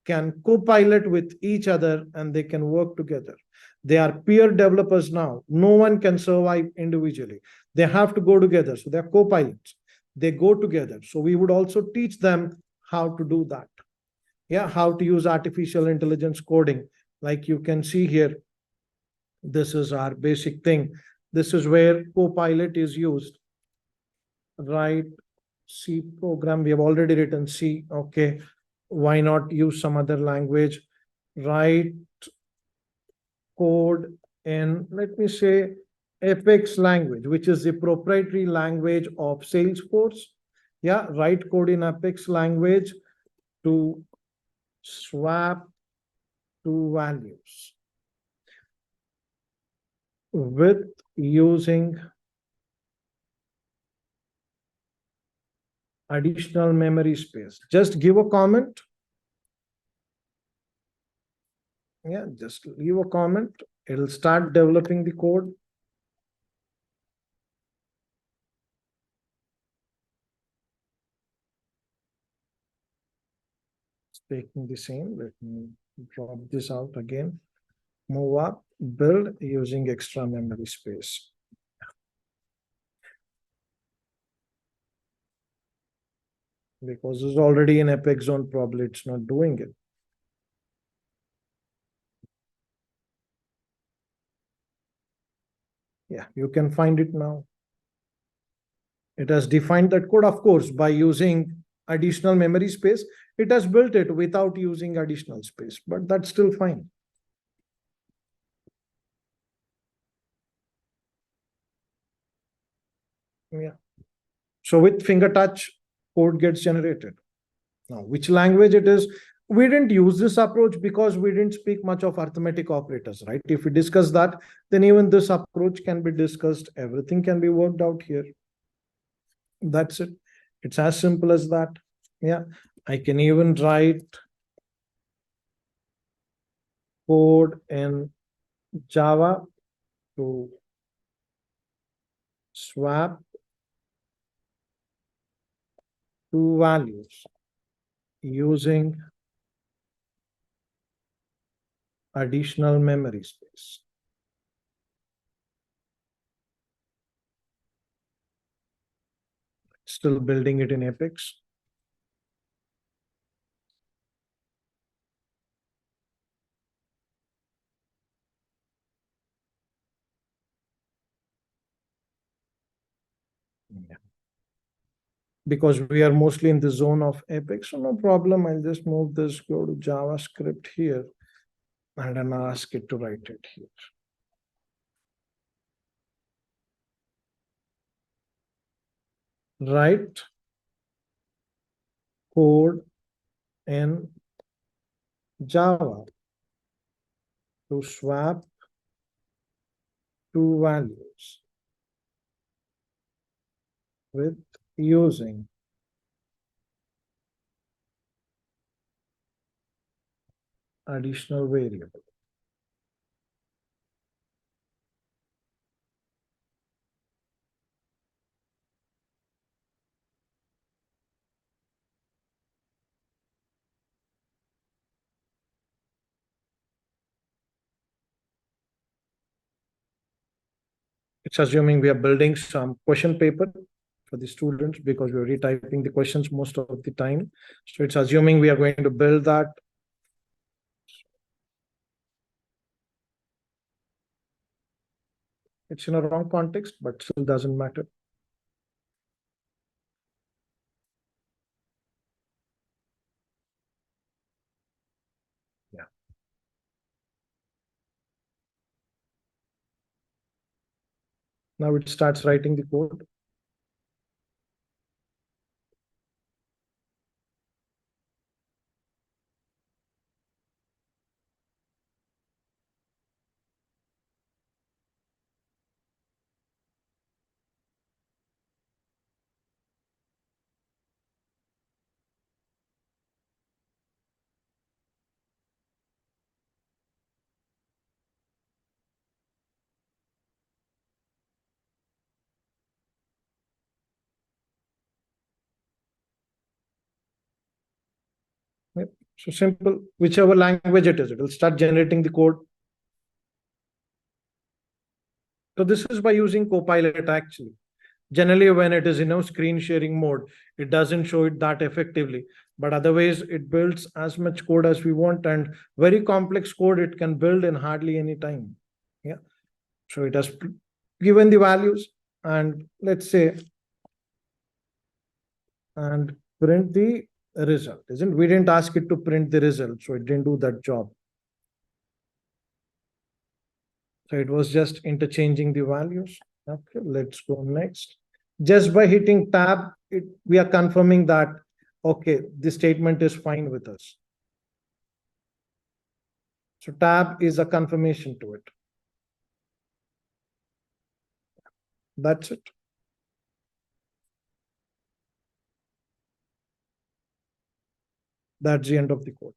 can co-pilot with each other and they can work together. They are peer developers now. No one can survive individually. They have to go together. So they're co-pilots. They go together. So we would also teach them how to do that. Yeah, how to use artificial intelligence coding. Like you can see here, this is our basic thing. This is where Copilot is used. Write C program. We have already written C. Okay. Why not use some other language? Write code in, let me say, Apex language, which is the proprietary language of Salesforce. Yeah, write code in Apex language to swap two values with using additional memory space. Just give a comment. Yeah, just leave a comment. It'll start developing the code. It's taking the same. Let me drop this out again. Move up, build using extra memory space. Because it's already in Apex zone, probably it's not doing it. Yeah, you can find it now. It has defined that code, of course, by using additional memory space. It has built it without using additional space, but that's still fine. Yeah. So with finger touch, code gets generated. Now, which language it is? We didn't use this approach because we didn't speak much of arithmetic operators, right? If we discuss that, then even this approach can be discussed. Everything can be worked out here. That's it. It's as simple as that. Yeah. I can even write code in Java to swap two values using additional memory space. Still building it in Apex. Yeah. Because we are mostly in the zone of Apex, so no problem. I'll just move this, go to JavaScript here, and then ask it to write it here. Write code in Java to swap two values with using additional variable. It's assuming we are building some question paper for the students because we're retyping the questions most of the time. So it's assuming we are going to build that. It's in a wrong context, but still doesn't matter. Yeah. Now it starts writing the code. Yep. So simple, whichever language it is, it will start generating the code. So this is by using Copilot actually. Generally, when it is in screen sharing mode, it doesn't show it that effectively. But otherwise, it builds as much code as we want, and very complex code it can build in hardly any time. Yeah. So it has given the values, and let's say, and print the result. Isn't we didn't ask it to print the result, so it didn't do that job. So it was just interchanging the values. Okay, let's go next. Just by hitting tab, we are confirming that, okay, the statement is fine with us. So tab is a confirmation to it. That's it. That's the end of the code.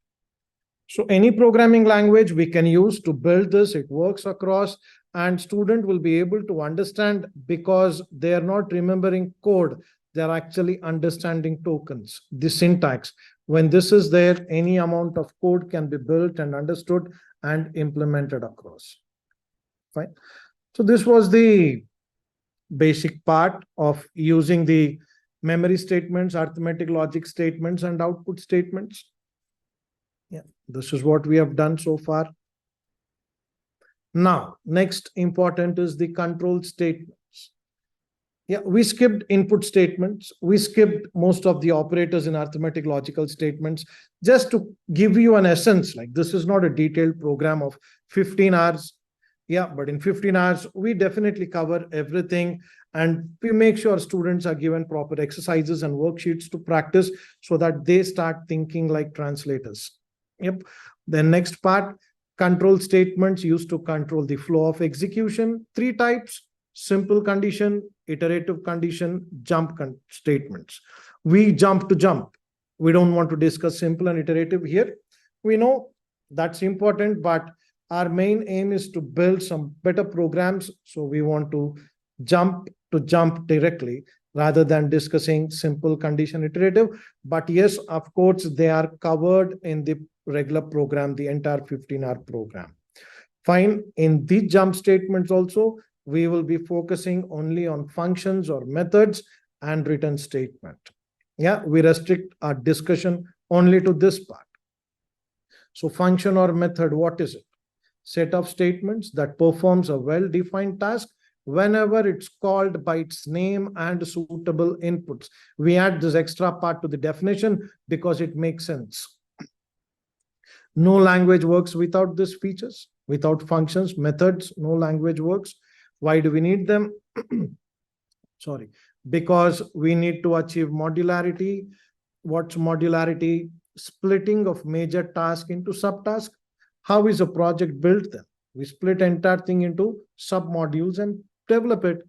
So any programming language we can use to build this, it works across, and student will be able to understand because they are not remembering code. They're actually understanding tokens, the syntax. When this is there, any amount of code can be built and understood and implemented across. Fine. So this was the basic part of using the memory statements, arithmetic logic statements, and output statements. Yeah, this is what we have done so far. Now, next important is the control statements. Yeah, we skipped input statements. We skipped most of the operators in arithmetic logical statements just to give you an essence. Like this is not a detailed program of 15 hours. Yeah, but in 15 hours, we definitely cover everything, and we make sure students are given proper exercises and worksheets to practice so that they start thinking like translators. Yep. The next part, control statements used to control the flow of execution. Three types: simple condition, iterative condition, jump statements. We jump to jump. We don't want to discuss simple and iterative here. We know that's important, but our main aim is to build some better programs. So we want to jump to jump directly rather than discussing simple condition iterative. But yes, of course, they are covered in the regular program, the entire 15-hour program. Fine. In the jump statements also, we will be focusing only on functions or methods and return statement. Yeah, we restrict our discussion only to this part. So function or method, what is it? Set of statements that performs a well-defined task whenever it's called by its name and suitable inputs. We add this extra part to the definition because it makes sense. No language works without these features, without functions, methods, no language works. Why do we need them? Sorry, because we need to achieve modularity. What's modularity? Splitting of major task into subtasks. How is a project built then? We split entire thing into sub-modules and develop it.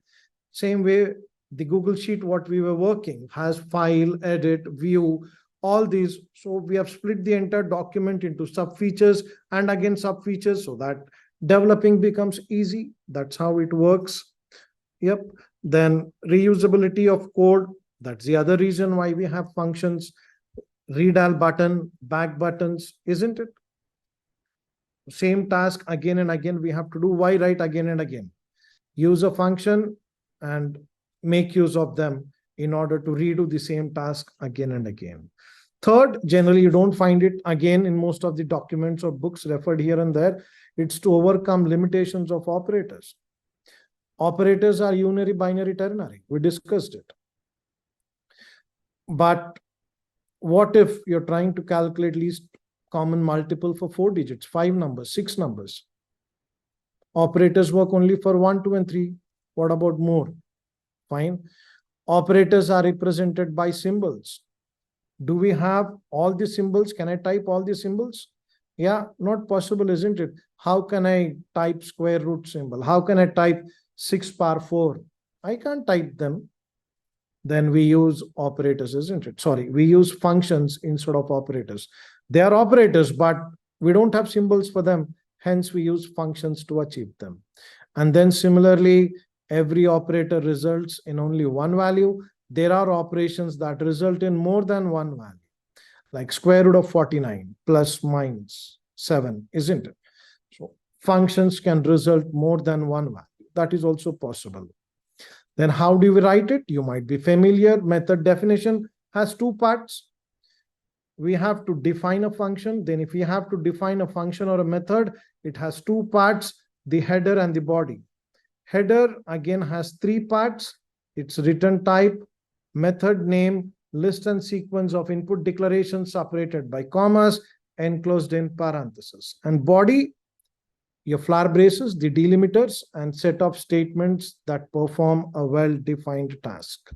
Same way, the Google Sheet, what we were working, has file, edit, view, all these. So we have split the entire document into sub-features and again sub-features so that developing becomes easy. That's how it works. Yep. Then reusability of code. That's the other reason why we have functions. Read all button, back buttons, isn't it? Same task again and again we have to do. Why write again and again? Use a function and make use of them in order to redo the same task again and again. Third, generally you don't find it again in most of the documents or books referred here and there. It's to overcome limitations of operators. Operators are unary, binary, ternary. We discussed it. But what if you're trying to calculate least common multiple for 4 digits, 5 numbers, 6 numbers? Operators work only for 1, 2, and 3. What about more? Fine. Operators are represented by symbols. Do we have all the symbols? Can I type all the symbols? Yeah, not possible, isn't it? How can I type square root symbol? How can I type 6 power 4? I can't type them. Then we use operators, isn't it? Sorry, we use functions instead of operators. They are operators, but we don't have symbols for them. Hence, we use functions to achieve them. And then similarly, every operator results in only one value. There are operations that result in more than one value, like square root of 49 plus minus 7, isn't it? So functions can result more than one value. That is also possible. Then how do we write it? You might be familiar. Method definition has 2 parts. We have to define a function. Then if we have to define a function or a method, it has 2 parts, the header and the body. Header again has 3 parts. It's return type, method name, list and sequence of input declarations separated by commas, enclosed in parentheses. And body, your flower braces, the delimiters, and set of statements that perform a well-defined task.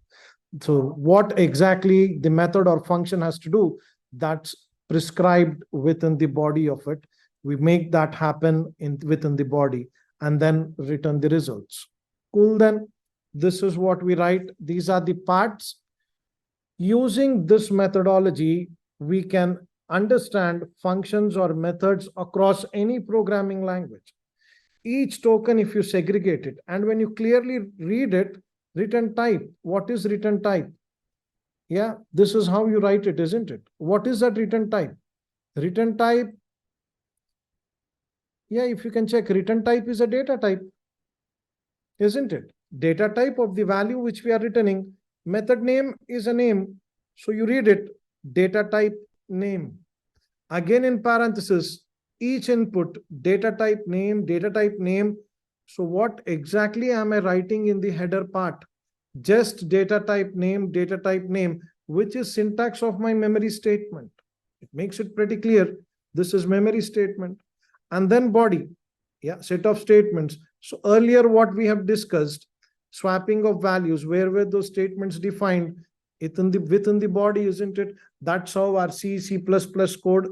So what exactly the method or function has to do, that's prescribed within the body of it. We make that happen within the body and then return the results. Cool, then this is what we write. These are the parts. Using this methodology, we can understand functions or methods across any programming language. Each token, if you segregate it, and when you clearly read it, return type. What is return type? Yeah, this is how you write it, isn't it? What is that return type? Return type, yeah, if you can check, return type is a data type, isn't it? Data type of the value which we are returning. Method name is a name. So you read it, data type name. Again in parentheses, each input, data type name, data type name. So what exactly am I writing in the header part? Just data type name, which is syntax of my memory statement. It makes it pretty clear. This is memory statement. And then body, yeah, set of statements. So earlier what we have discussed, swapping of values, where were those statements defined? Within the body, isn't it? That's how our C++ code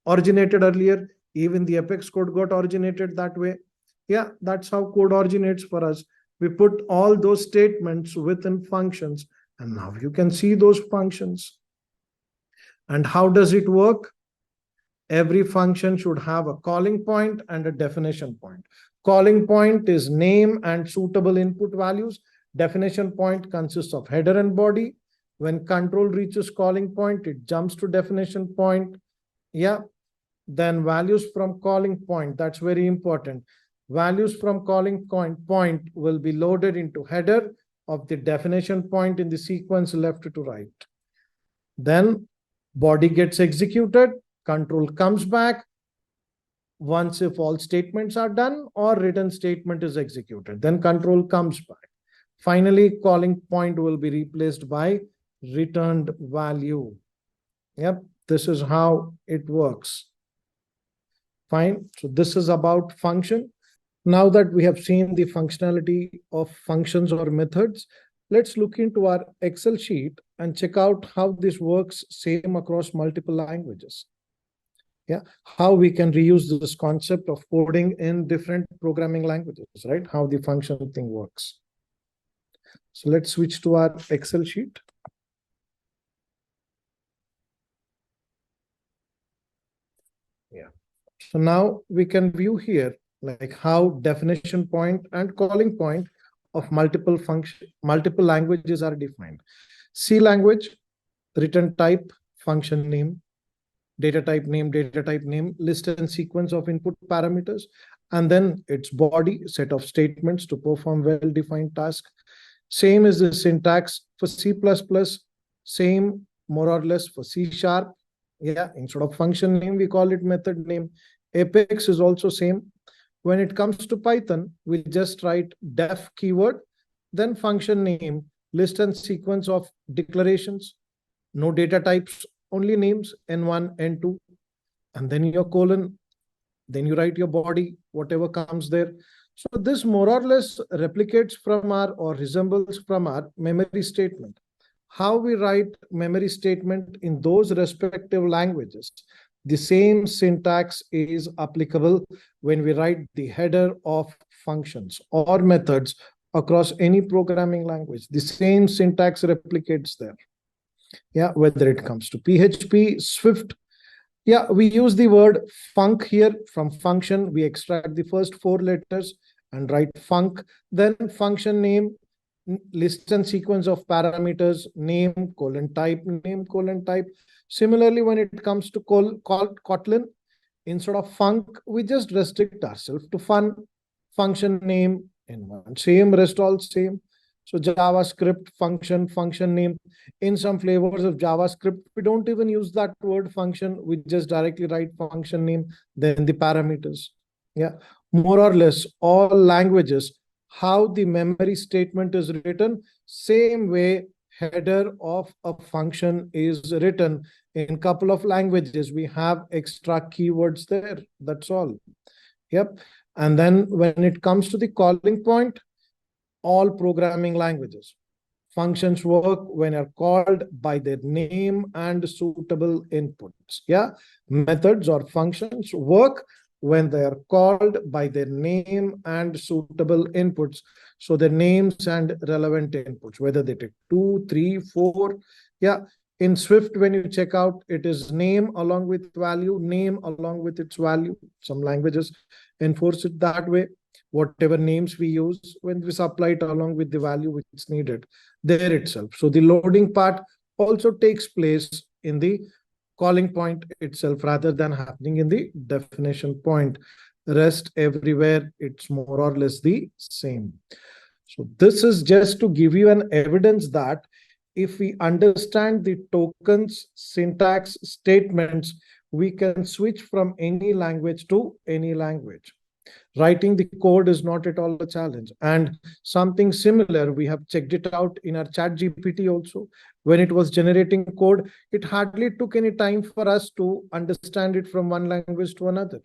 originated earlier. Even the Apex code got originated that way. Yeah, that's how code originates for us. We put all those statements within functions, and now you can see those functions. And how does it work? Every function should have a calling point and a definition point. Calling point is name and suitable input values. Definition point consists of header and body. When control reaches calling point, it jumps to definition point. Yeah. Then values from calling point, that's very important. Values from calling point will be loaded into header of the definition point in the sequence left to right. Then body gets executed, control comes back. Once if all statements are done or written statement is executed, then control comes back. Finally, calling point will be replaced by returned value. Yep, this is how it works. Fine. So this is about function. Now that we have seen the functionality of functions or methods, let's look into our Excel sheet and check out how this works same across multiple languages. Yeah, how we can reuse this concept of coding in different programming languages, right? How the function thing works. So let's switch to our Excel sheet. Yeah. So now we can view here like how definition point and calling point of multiple languages are defined. C language, return type, function name, data type name, list and sequence of input parameters, and then its body, set of statements to perform well-defined task. Same is the syntax for C++, same more or less for C#. Yeah, instead of function name, we call it method name. Apex is also same. When it comes to Python, we just write def keyword, then function name, list and sequence of declarations, no data types, only names, N1, N2, and then your colon, then you write your body, whatever comes there. So this more or less replicates from our or resembles from our memory statement. How we write memory statement in those respective languages. The same syntax is applicable when we write the header of functions or methods across any programming language. The same syntax replicates there. Yeah, whether it comes to PHP, Swift. Yeah, we use the word func here. From function, we extract the first 4 letters and write func. Then function name, list and sequence of parameters, name, colon type, name, colon type. Similarly, when it comes to Kotlin, instead of func, we just restrict ourselves to function name, in one. Same, rest all same. So JavaScript, function name. In some flavors of JavaScript, we don't even use that word function. We just directly write function name, then the parameters. Yeah, more or less all languages, how the memory statement is written, same way header of a function is written. In couple of languages, we have extra keywords there. That's all. Yep. And then when it comes to the calling point, all programming languages, functions work when are called by their name and suitable inputs. Yeah. Methods or functions work when they are called by their name and suitable inputs. So the names and relevant inputs, whether they take 2, 3, 4. Yeah. In Swift, when you check out, it is name along with value, name along with its value. Some languages enforce it that way. Whatever names we use, when we supply it along with the value which is needed there itself. So the loading part also takes place in the calling point itself rather than happening in the definition point. Rest everywhere, it's more or less the same. So this is just to give you an evidence that if we understand the tokens, syntax, statements, we can switch from any language to any language. Writing the code is not at all a challenge. And something similar, we have checked it out in our chat GPT also. When it was generating code, it hardly took any time for us to understand it from one language to another.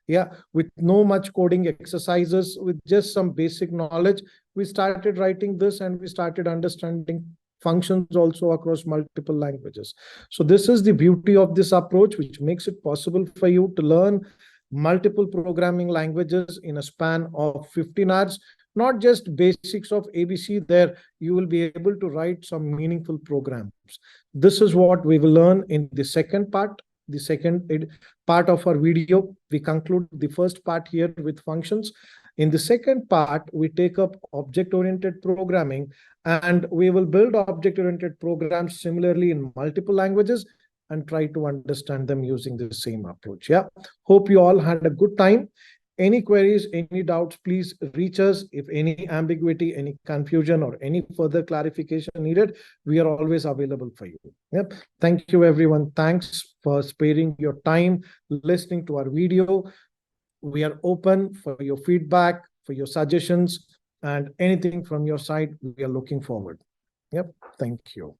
Yeah, with no much coding exercises, with just some basic knowledge, we started writing this and we started understanding functions also across multiple languages. So this is the beauty of this approach, which makes it possible for you to learn multiple programming languages in a span of 15 hours. Not just basics of ABC there, you will be able to write some meaningful programs. This is what we will learn in the second part. The second part of our video, we conclude the first part here with functions. In the second part, we take up object-oriented programming, and we will build object-oriented programs similarly in multiple languages and try to understand them using the same approach. Yeah. Hope you all had a good time. Any queries, any doubts, please reach us. If any ambiguity, any confusion, or any further clarification needed, we are always available for you. Yep. Thank you, everyone. Thanks for sparing your time listening to our video. We are open for your feedback, for your suggestions, and anything from your side. We are looking forward. Yep. Thank you.